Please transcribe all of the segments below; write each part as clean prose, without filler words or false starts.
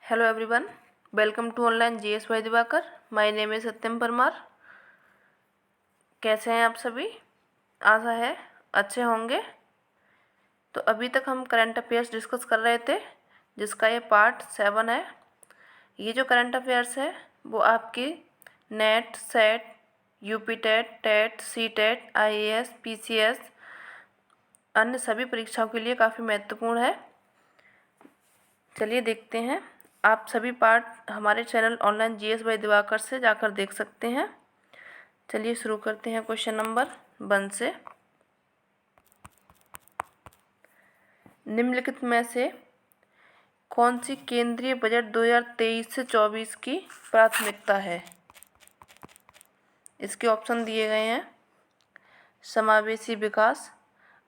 Hello everyone, welcome to online GS by Diwakar. My name is Satyam Parmar. कैसे हैं आप सभी? आशा है अच्छे होंगे। तो अभी तक हम करंट अफेयर्स डिस्कस कर रहे थे, जिसका ये पार्ट 7 है। ये जो करंट अफेयर्स है वो आपकी NET, SET, UP TET, TET, CTET, IAS, PCS अन्य सभी परीक्षाओं के लिए काफ़ी महत्वपूर्ण है। चलिए देखते हैं। आप सभी पार्ट हमारे channel online GS by Diwakar से जाकर देख सकते हैं। चलिए शुरू करते हैं क्वेश्चन नंबर 1 से। निम्नलिखित में से कौन सी केंद्रीय बजट 2023 से 24 की प्राथमिकता है? इसके ऑप्शन दिए गए हैं। समावेशी विकास,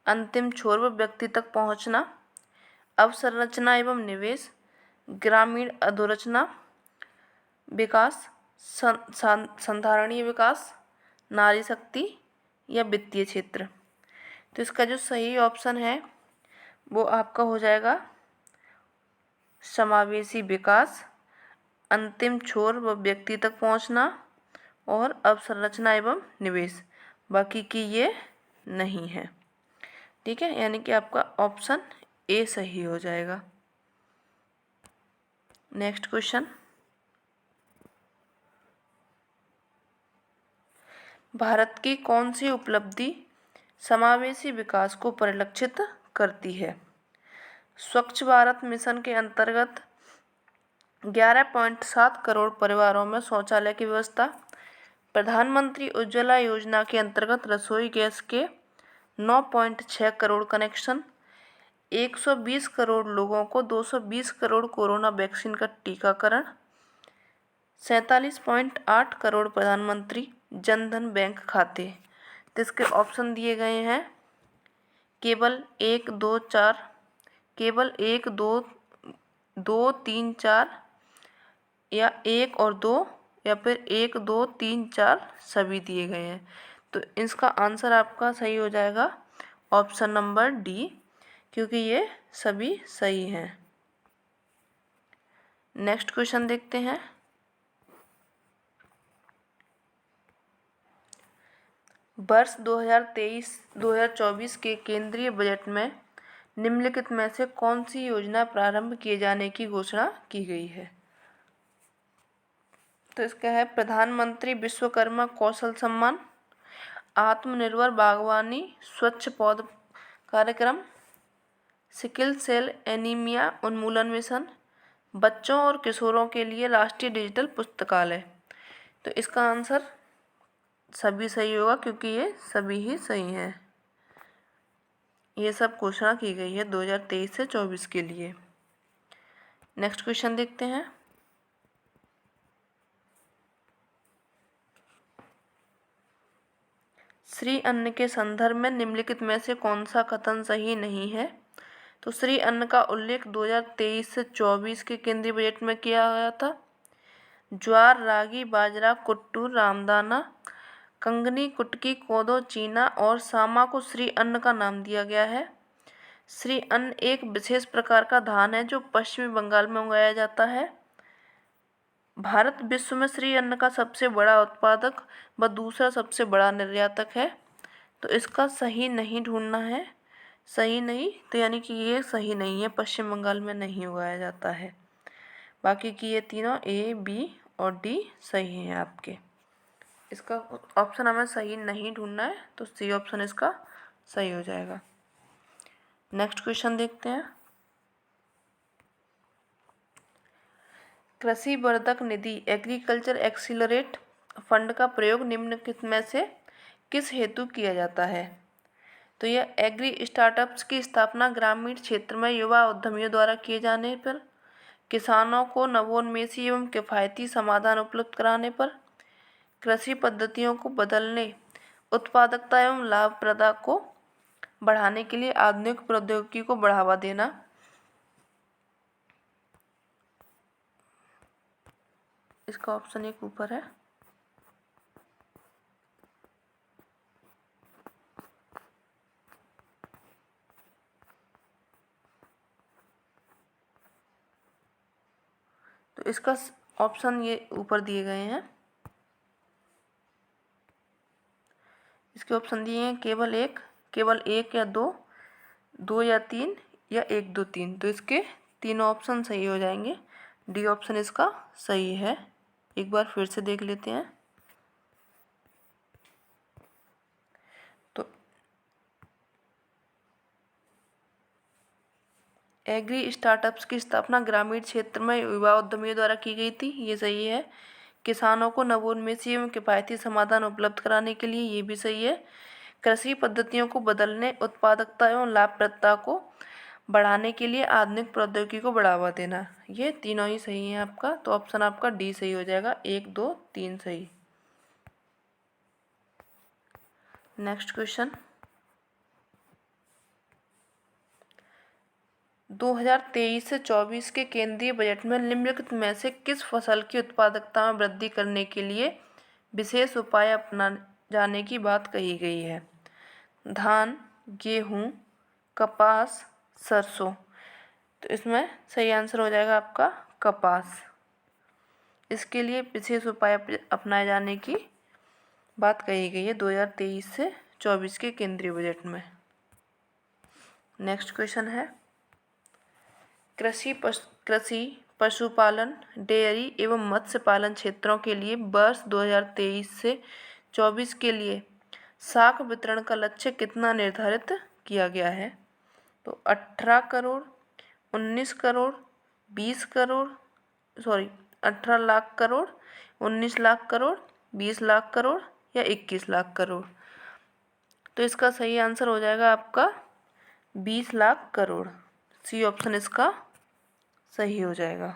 अंतिम छोर व व्यक्ति तक पहुंचना, अवसंरचना एवं निवेश, ग्रामीण अधोरचना विकास, संधारणीय विकास, नारी शक्ति या वित्तीय क्षेत्र। तो इसका जो सही ऑप्शन है वो आपका हो जाएगा समावेशी विकास, अंतिम छोर व व्यक्ति तक पहुंचना और अवसंरचना एवं निवेश। बाकी की ये नहीं है। ठीक है, यानी कि आपका ऑप्शन ए सही हो जाएगा। Next question. भारत की कौन सी उपलब्धि समावेशी विकास को परिलक्षित करती है? स्वच्छ भारत मिशन के अंतर्गत 11.7 करोड़ परिवारों में शौचालय की व्यवस्था, प्रधानमंत्री उज्ज्वला योजना के अंतर्गत रसोई गैस के 9.6 करोड़ कनेक्शन, 120 करोड़ लोगों को 220 करोड़ कोरोना वैक्सीन का टीकाकरण, 47.8 करोड़ प्रधानमंत्री जनधन बैंक खाते। तो इसके ऑप्शन दिए गए हैं केवल 1, 2, 4, केवल 1, 2, 2, 3, 4 या 1 और 2 या फिर 1, 2, 3, 4 सभी दिए गए हैं। तो इसका आंसर आपका सही हो जाएगा ऑप्शन नंबर डी, क्योंकि ये सभी सही हैं। नेक्स्ट क्वेश्चन देखते हैं। वर्ष 2023-2024 के केंद्रीय बजट में निम्नलिखित में से कौन सी योजना प्रारंभ किए जाने की घोषणा की गई है? तो इसका है प्रधानमंत्री विश्वकर्मा कौशल सम्मान, आत्मनिर्भर बागवानी स्वच्छ पौध कार्यक्रम, सिकल सेल एनीमिया उन्मूलन मिशन, बच्चों और किशोरों के लिए राष्ट्रीय डिजिटल पुस्तकालय। तो इसका आंसर सभी सही होगा, क्योंकि ये सभी ही सही हैं। ये सब घोषणा की गई है 2023 से 24 के लिए। नेक्स्ट क्वेश्चन देखते हैं। श्री अन्न के संदर्भ में निम्नलिखित में से कौन सा कथन सही नहीं है? तो श्री अन्न का उल्लेख 2023 से 24 के केंद्रीय बजट में किया गया था। ज्वार, रागी, बाजरा, कुट्टू, रामदाना, कंगनी, कुटकी, कोदो, चीना और सामा को श्री अन्न का नाम दिया गया है। श्री अन्न एक विशेष प्रकार का धान है जो पश्चिमी बंगाल में उगाया जाता है। भारत विश्व में श्री अन्न का सबसे बड़ा उत्पादक व दूसरा सबसे बड़ा निर्यातक है। तो इसका सही नहीं ढूंढना है। सही नहीं, तो यानी कि ये सही नहीं है, पश्चिम बंगाल में नहीं उगाया जाता है। बाकी की ये तीनों ए, बी और डी सही हैं आपके। इसका ऑप्शन हमें सही नहीं ढूंढना है, तो सी ऑप्शन इसका सही हो जाएगा। नेक्स्ट क्वेश्चन देखते हैं। कृषि वर्धक निधि एग्रीकल्चर एक्सीलरेट फंड का प्रयोग निम्नलिखित में से किस हेतु किया जाता है? तो यह एग्री स्टार्टअप्स की स्थापना ग्रामीण क्षेत्र में युवा उद्यमियों द्वारा किए जाने पर, किसानों को नवोन्मेषी एवं किफ़ायती समाधान उपलब्ध कराने पर, कृषि पद्धतियों को बदलने, उत्पादकता एवं लाभप्रदता को बढ़ाने के लिए आधुनिक प्रौद्योगिकी को बढ़ावा देना। इसका ऑप्शन एक ऊपर है। तो इसका ऑप्शन ये ऊपर दिए गए हैं। इसके ऑप्शन दिए हैं केवल एक या दो, दो या तीन, या एक दो तीन। तो इसके तीनों ऑप्शन सही हो जाएंगे। डी ऑप्शन इसका सही है। एक बार फिर से देख लेते हैं। तो एग्री स्टार्टअप्स की स्थापना ग्रामीण क्षेत्र में युवा उद्यमियों द्वारा की गई थी, ये सही है। किसानों को नवोन्मेषी एवं किफायती समाधान उपलब्ध कराने के लिए, ये भी सही है। कृषि पद्धतियों को बदलने, उत्पादकता एवं लाभप्रदता को बढ़ाने के लिए आधुनिक प्रौद्योगिकी को बढ़ावा देना, ये तीनों ही सही है आपका। तो ऑप्शन आपका डी सही हो जाएगा। एक दो तीन सही। नेक्स्ट क्वेश्चन, 2023 से 24 के केंद्रीय बजट में निम्नलिखित में से किस फसल की उत्पादकता में वृद्धि करने के लिए विशेष उपाय अपनाए जाने की बात कही गई है? धान, गेहूँ, कपास, सरसों। तो इसमें सही आंसर हो जाएगा आपका कपास। इसके लिए विशेष उपाय अपनाए जाने की बात कही गई है 2023 से 24 के केंद्रीय बजट में। नेक्स्ट क्वेश्चन है, कृषि, पशुपालन, डेयरी एवं मत्स्य पालन क्षेत्रों के लिए वर्ष 2023 से 24 के लिए साख वितरण का लक्ष्य कितना निर्धारित किया गया है? तो 18 करोड़, 19 करोड़, 20 करोड़, 18 लाख करोड़, 19 लाख करोड़, 20 लाख करोड़, या 21 लाख करोड़। तो इसका सही आंसर हो जाएगा आपका 20 लाख करोड़। सी ऑप्शन इसका सही हो जाएगा।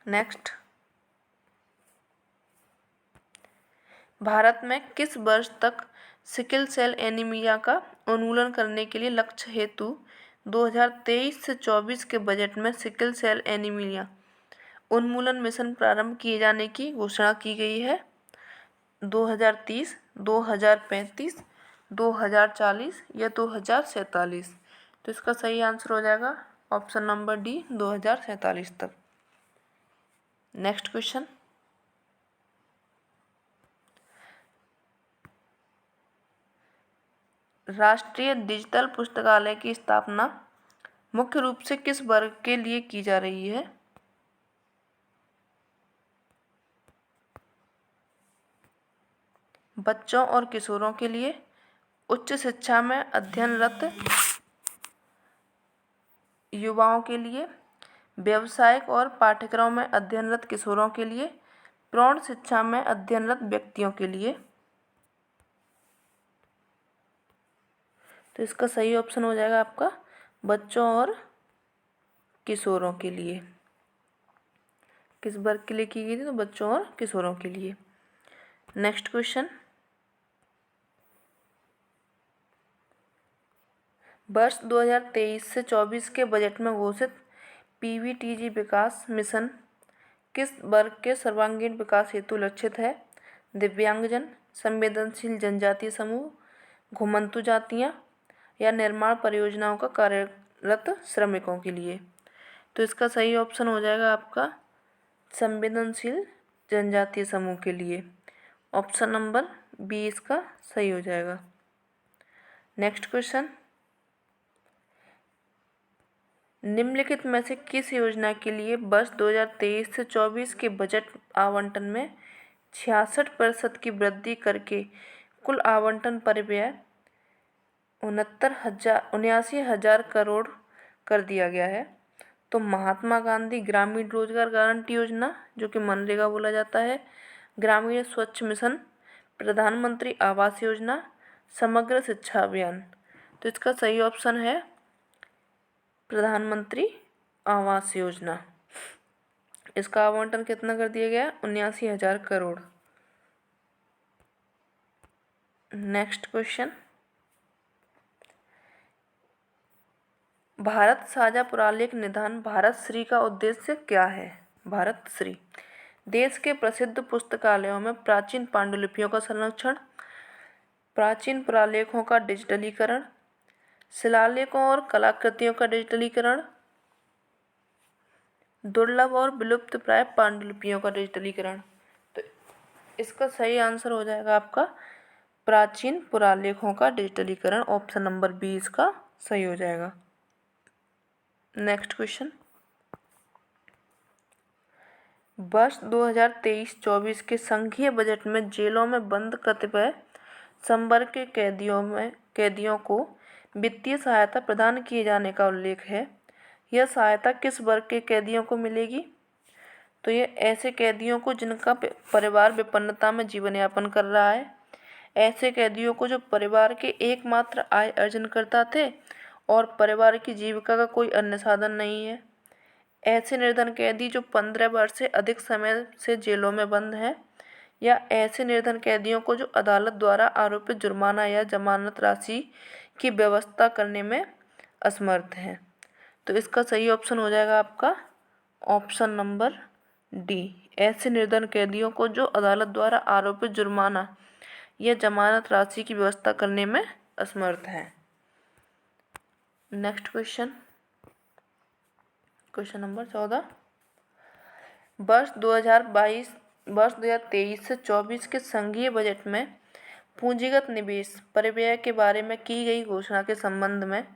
नेक्स्ट, भारत में किस वर्ष तक सिकल सेल एनीमिया का उन्मूलन करने के लिए लक्ष्य हेतु 2023 से 24 के बजट में सिकल सेल एनीमिया उन्मूलन मिशन प्रारंभ किए जाने की घोषणा की गई है? 2030, 2035, 2040, या 2047। तो इसका सही आंसर हो जाएगा ऑप्शन नंबर डी, 2047 तक। नेक्स्ट क्वेश्चन, राष्ट्रीय डिजिटल पुस्तकालय की स्थापना मुख्य रूप से किस वर्ग के लिए की जा रही है? बच्चों और किशोरों के लिए, उच्च शिक्षा में अध्ययनरत युवाओं के लिए, व्यावसायिक और पाठ्यक्रम में अध्ययनरत किशोरों के लिए, प्रौढ़ शिक्षा में अध्ययनरत व्यक्तियों के लिए। तो इसका सही ऑप्शन हो जाएगा आपका बच्चों और किशोरों के लिए। किस वर्ग के लिए की गई थी? तो बच्चों और किशोरों के लिए। नेक्स्ट क्वेश्चन, वर्ष 2023 से 24 के बजट में घोषित पीवीटीजी विकास मिशन किस वर्ग के सर्वांगीण विकास हेतु लक्षित है? दिव्यांगजन, संवेदनशील जनजातीय समूह, घुमंतु जातियाँ, या निर्माण परियोजनाओं का कार्यरत श्रमिकों के लिए। तो इसका सही ऑप्शन हो जाएगा आपका संवेदनशील जनजातीय समूह के लिए। ऑप्शन नंबर बी इसका सही हो जाएगा। नेक्स्ट क्वेश्चन, निम्नलिखित में से किस योजना के लिए वर्ष 2023 से 24 के बजट आवंटन में 66% की वृद्धि करके कुल आवंटन परिव्यय 79,000 करोड़ कर दिया गया है? तो महात्मा गांधी ग्रामीण रोजगार गारंटी योजना, जो कि मनरेगा बोला जाता है, ग्रामीण स्वच्छ मिशन, प्रधानमंत्री आवास योजना, समग्र शिक्षा अभियान। तो इसका सही ऑप्शन है प्रधानमंत्री आवास योजना। इसका आवंटन कितना कर दिया गया? 79,000 करोड़। नेक्स्ट क्वेश्चन, भारत साझा पुरालेख निधान भारत श्री का उद्देश्य क्या है? भारत श्री देश के प्रसिद्ध पुस्तकालयों में प्राचीन पांडुलिपियों का संरक्षण, प्राचीन पुरालेखों का डिजिटलीकरण, शिलालेखों और कलाकृतियों का डिजिटलीकरण, दुर्लभ और विलुप्त प्राय पांडुलिपियों का डिजिटलीकरण। तो इसका सही आंसर हो जाएगा आपका प्राचीन पुरालेखों का डिजिटलीकरण। ऑप्शन नंबर बी इसका सही हो जाएगा। नेक्स्ट क्वेश्चन, वर्ष 2023-24 के संघीय बजट में जेलों में बंद कतिपय संवर्ग के कैदियों को वित्तीय सहायता प्रदान किए जाने का उल्लेख है। यह सहायता किस वर्ग के कैदियों को मिलेगी? तो ये ऐसे कैदियों को जिनका परिवार विपन्नता में जीवन यापन कर रहा है, ऐसे कैदियों को जो परिवार के एकमात्र आय अर्जन करता थे और परिवार की जीविका का कोई अन्य साधन नहीं है, ऐसे निर्धन कैदी जो 15 वर्ष से अधिक समय से जेलों में बंद हैं, या ऐसे निर्धन कैदियों को जो अदालत द्वारा आरोपित जुर्माना या जमानत राशि की व्यवस्था करने में असमर्थ हैं। तो इसका सही ऑप्शन हो जाएगा आपका ऑप्शन नंबर डी, ऐसे निर्धन कैदियों को जो अदालत द्वारा आरोपित जुर्माना या जमानत राशि की व्यवस्था करने में असमर्थ हैं। नेक्स्ट क्वेश्चन, क्वेश्चन नंबर 14, वर्ष 2023 से 24 के संघीय बजट में पूंजीगत निवेश परिव्यय के बारे में की गई घोषणा के संबंध में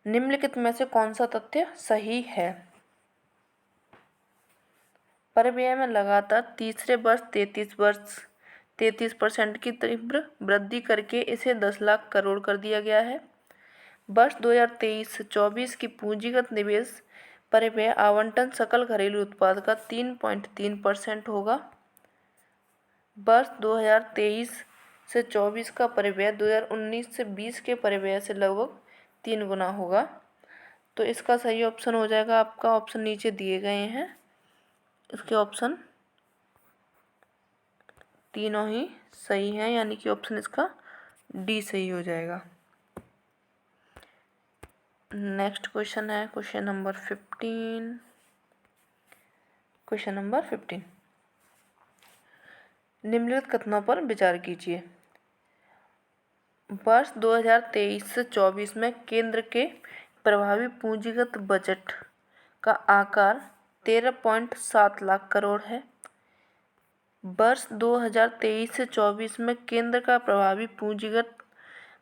निम्नलिखित में से कौन सा तथ्य सही है? परिव्यय में लगातार तीसरे वर्ष 33% की तीव्र वृद्धि करके इसे 10 लाख करोड़ कर दिया गया है। वर्ष 2023 से 24 की पूंजीगत निवेश परिव्यय आवंटन सकल घरेलू उत्पाद का 3.3% होगा। वर्ष 2023 से 24 का परिव्यय 2019 से 20 के परिव्यय से लगभग 3 गुना होगा। तो इसका सही ऑप्शन हो जाएगा आपका, ऑप्शन नीचे दिए गए हैं, इसके ऑप्शन तीनों ही सही हैं, यानी कि ऑप्शन इसका डी सही हो जाएगा। नेक्स्ट क्वेश्चन है क्वेश्चन नंबर 15। क्वेश्चन नंबर 15, निम्नलिखित कथनों पर विचार कीजिए। वर्ष 2023 से 24 में केंद्र के प्रभावी पूंजीगत बजट का आकार 13.7 लाख करोड़ है। वर्ष 2023 से 24 में केंद्र का प्रभावी पूंजीगत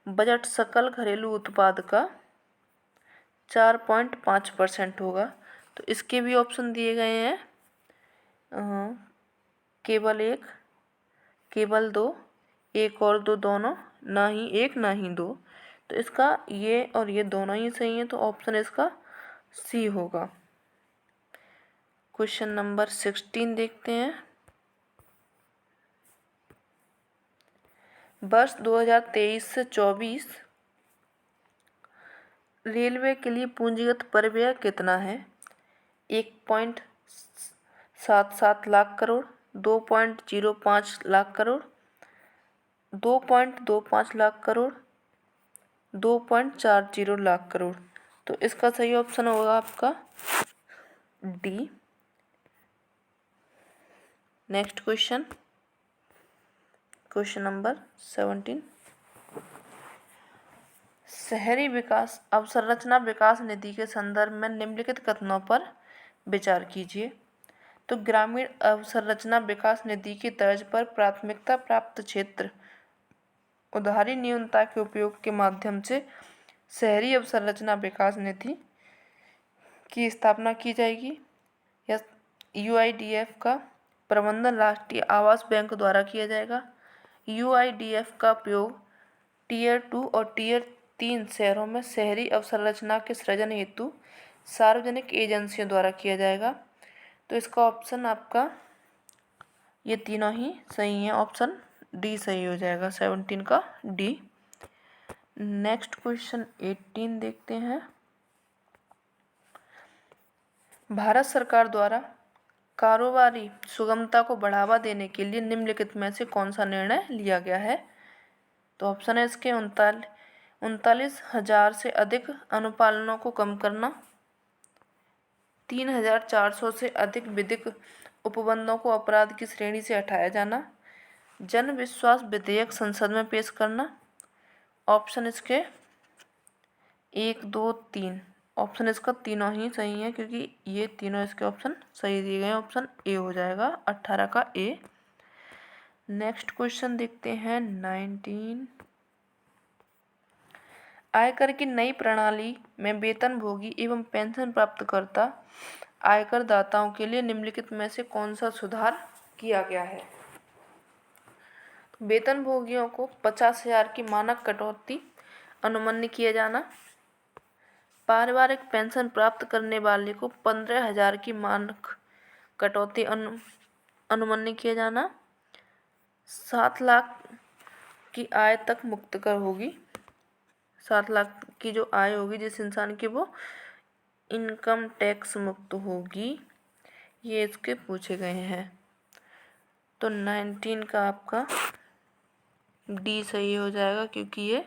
बजट सकल घरेलू उत्पाद का 4.5% होगा। तो इसके भी ऑप्शन दिए गए हैं, केवल एक, केवल दो, एक और दो, दोनों, ना ही एक ना ही दो। तो इसका ये और ये दोनों ही सही हैं, तो ऑप्शन इसका सी होगा। क्वेश्चन नंबर 16 देखते हैं। वर्ष 2023 से 24 रेलवे के लिए पूंजीगत परिव्यय कितना है? 1.77 लाख करोड़, 2.05 लाख करोड़, 2.25 लाख करोड़, 2.40 लाख करोड़। तो इसका सही ऑप्शन होगा आपका D. Next question, question number 17, शहरी विकास अवसंरचना विकास निधि के संदर्भ में निम्नलिखित कथनों पर विचार कीजिए। तो ग्रामीण अवसंरचना विकास निधि की तर्ज पर प्राथमिकता प्राप्त क्षेत्र उधारी न्यूनता के उपयोग के माध्यम से शहरी अवसंरचना विकास निधि की स्थापना की जाएगी। या UIDF का प्रबंधन राष्ट्रीय आवास बैंक द्वारा किया जाएगा। UIDF का उपयोग टियर 2 और टियर 3 शहरों में शहरी अवसंरचना के सृजन हेतु सार्वजनिक एजेंसियों द्वारा किया जाएगा। तो इसका ऑप्शन आपका ये तीनों ही सही हैं, ऑप्शन डी सही हो जाएगा, 17 का डी। नेक्स्ट क्वेश्चन 18 देखते हैं। भारत सरकार द्वारा कारोबारी सुगमता को बढ़ावा देने के लिए निम्नलिखित में से कौन सा निर्णय लिया गया है? तो ऑप्शन है इसके 39,000 से अधिक अनुपालनों को कम करना, 3,400 से अधिक विधिक उपबंधों को अपराध की श्रेणी से हटाया जाना, जन विश्वास विधेयक संसद में पेश करना। ऑप्शन इसके 1, 2, 3, ऑप्शन इसका तीनों ही सही है, क्योंकि ये तीनों इसके ऑप्शन सही दिए गए हैं। ऑप्शन ए हो जाएगा 18 का ए। नेक्स्ट क्वेश्चन देखते हैं 19। आयकर की नई प्रणाली में वेतनभोगी एवं पेंशन प्राप्तकर्ता आयकर दाताओं के लिए निम्नलिखित में से कौन सा सुधार किया गया है? वेतनभोगियों को 50,000 की मानक कटौती अनुमन्य किया जाना, पारिवारिक पेंशन प्राप्त करने वाले को 15,000 की मानक कटौती अनुमन्य किया जाना, 7 लाख की आय तक मुक्त कर होगी। 7 लाख की जो आय होगी जिस इंसान की, वो इनकम टैक्स मुक्त होगी। ये इसके पूछे गए हैं। तो 19 का आपका डी सही हो जाएगा, क्योंकि ये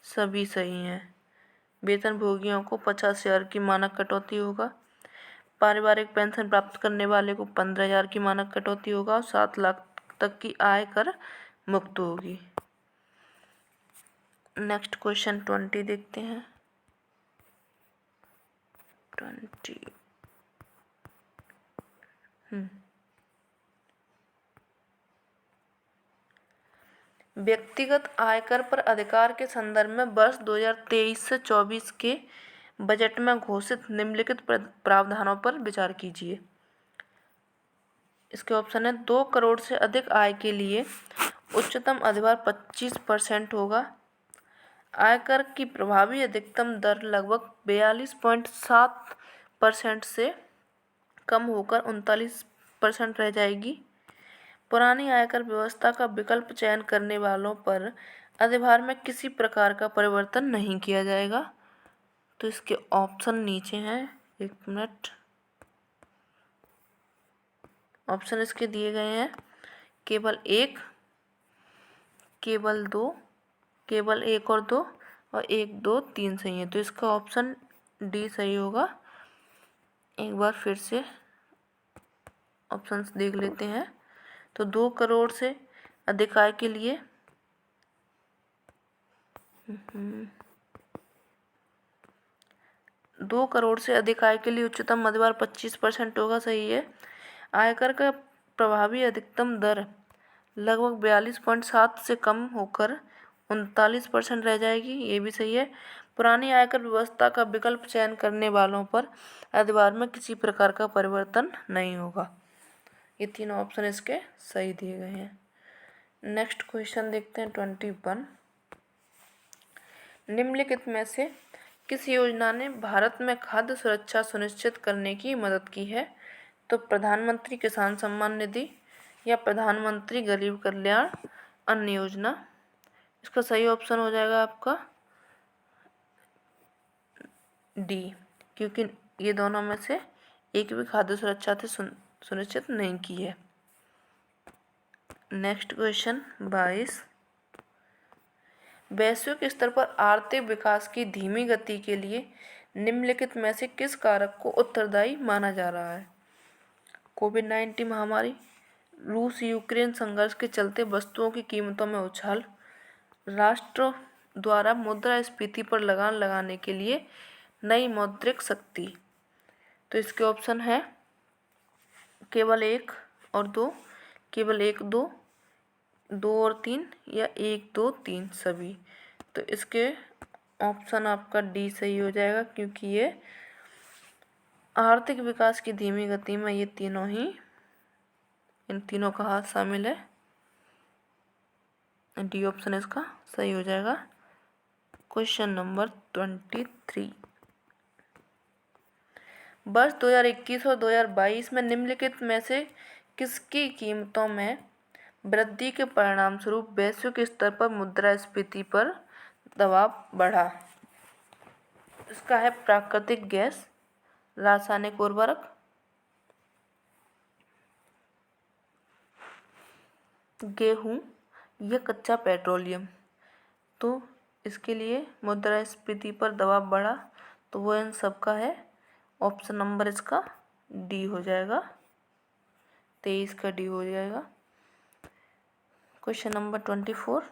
सभी सही हैं। वेतनभोगियों को 50,000 की मानक कटौती होगा, पारिवारिक पेंशन प्राप्त करने वाले को 15,000 की मानक कटौती होगा और 7 लाख तक की आय कर मुक्त होगी। नेक्स्ट क्वेश्चन 20 देखते हैं। 20 व्यक्तिगत आयकर पर अधिकार के संदर्भ में वर्ष 2023 से 24 के बजट में घोषित निम्नलिखित प्रावधानों पर विचार कीजिए। इसके ऑप्शन है 2 करोड़ से अधिक आय के लिए उच्चतम अधिभार 25% होगा। आयकर की प्रभावी अधिकतम दर लगभग 42.7% से कम होकर 39% रह जाएगी। पुरानी आयकर व्यवस्था का विकल्प चयन करने वालों पर अधिभार में किसी प्रकार का परिवर्तन नहीं किया जाएगा। तो इसके ऑप्शन नीचे हैं, 1 मिनट। ऑप्शन इसके दिए गए हैं केवल 1, केवल 2, केवल 1 और 2 और 1, 2, 3 सही है। तो इसका ऑप्शन डी सही होगा। एक बार फिर से ऑप्शंस देख लेते हैं। तो 2 करोड़ से अधिक आय के लिए 2 करोड़ से अधिक आय के लिए उच्चतम अधिभार 25% होगा, सही है। आयकर का प्रभावी अधिकतम दर लगभग 42.7 से कम होकर 39% रह जाएगी, ये भी सही है। पुरानी आयकर व्यवस्था का विकल्प चयन करने वालों पर अधिभार में किसी प्रकार का परिवर्तन नहीं होगा। ये तीनों ऑप्शन इसके सही दिए गए हैं। नेक्स्ट क्वेश्चन देखते हैं 21। निम्नलिखित में से किस योजना ने भारत में खाद्य सुरक्षा सुनिश्चित करने की मदद की है? तो प्रधानमंत्री किसान सम्मान निधि या प्रधानमंत्री गरीब कल्याण अन्न योजना। इसका सही ऑप्शन हो जाएगा आपका डी, क्योंकि ये दोनों में से एक भी खाद्य सुरक्षा से सुनिश्चित नहीं की है। Next question 22। वैश्विक स्तर पर आर्थिक विकास की धीमी गति के लिए निम्नलिखित में से किस कारक को उत्तरदायी माना जा रहा है? कोविड-19 महामारी, रूस यूक्रेन संघर्ष के चलते वस्तुओं की कीमतों में उछाल, राष्ट्र द्वारा मुद्रास्फीति पर लगाम लगाने के लिए नई मौद्रिक शक्ति। तो इसके ऑप्शन है केवल 1 और 2, केवल 1, 2, 2 और 3 या 1, 2, 3 सभी। तो इसके ऑप्शन आपका डी सही हो जाएगा, क्योंकि ये आर्थिक विकास की धीमी गति में ये तीनों ही, इन तीनों का हाथ शामिल है। डी ऑप्शन इसका सही हो जाएगा। Question number 23। वर्ष 2021 और 2022 में निम्नलिखित में से किसकी कीमतों में वृद्धि के परिणाम स्वरूप वैश्विक स्तर पर मुद्रास्फीति पर दबाव बढ़ा? इसका है प्राकृतिक गैस, रासायनिक उर्वरक, गेहूं या कच्चा पेट्रोलियम। तो इसके लिए मुद्रास्फीति पर दबाव बढ़ा, तो वो इन सब का है। ऑप्शन नंबर इसका डी हो जाएगा, 23 का डी हो जाएगा। Question number 24।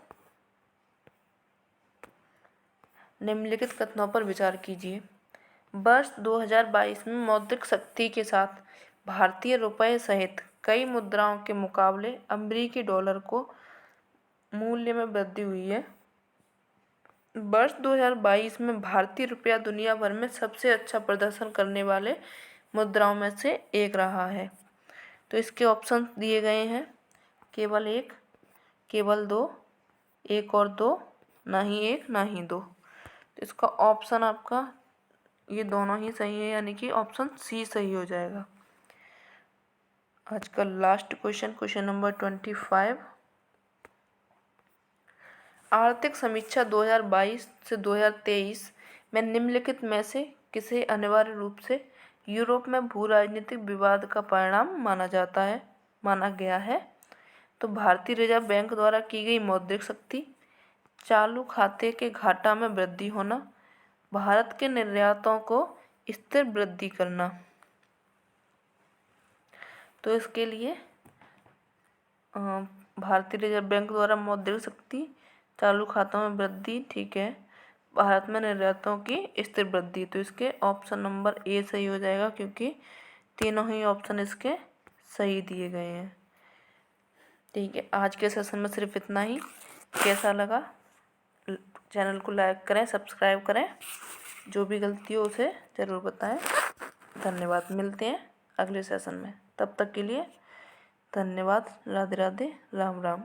निम्नलिखित कथनों पर विचार कीजिए। वर्ष 2022 में मौद्रिक शक्ति के साथ भारतीय रुपये सहित कई मुद्राओं के मुकाबले अमेरिकी डॉलर को मूल्य में वृद्धि हुई है। वर्ष 2022 में भारतीय रुपया दुनिया भर में सबसे अच्छा प्रदर्शन करने वाले मुद्राओं में से एक रहा है। तो इसके ऑप्शन दिए गए हैं, केवल एक, केवल दो, एक और दो, ना ही एक ना ही दो। तो इसका ऑप्शन आपका ये दोनों ही सही है, यानी कि ऑप्शन सी सही हो जाएगा। आज का लास्ट क्वेश्चन, क्वेश्चन नंबर 25। आर्थिक समीक्षा 2022 से 2023 में निम्नलिखित में से किसे अनिवार्य रूप से यूरोप में भू राजनीतिक विवाद का परिणाम माना गया है? तो भारतीय रिजर्व बैंक द्वारा की गई मौद्रिक शक्ति, चालू खाते के घाटा में वृद्धि होना, भारत के निर्यातों को स्थिर वृद्धि करना। तो इसके लिए भारतीय रिजर्व बैंक द्वारा मौद्रिक शक्ति, चालू खातों में वृद्धि, ठीक है, भारत में निर्यातों की स्थिर वृद्धि। तो इसके ऑप्शन नंबर ए सही हो जाएगा, क्योंकि तीनों ही ऑप्शन इसके सही दिए गए हैं। ठीक है, आज के सेशन में सिर्फ इतना ही। कैसा लगा चैनल को लाइक करें, सब्सक्राइब करें, जो भी गलती हो उसे ज़रूर बताएं। धन्यवाद, मिलते हैं अगले सेशन में, तब तक के लिए धन्यवाद। राधे राधे, राम राम।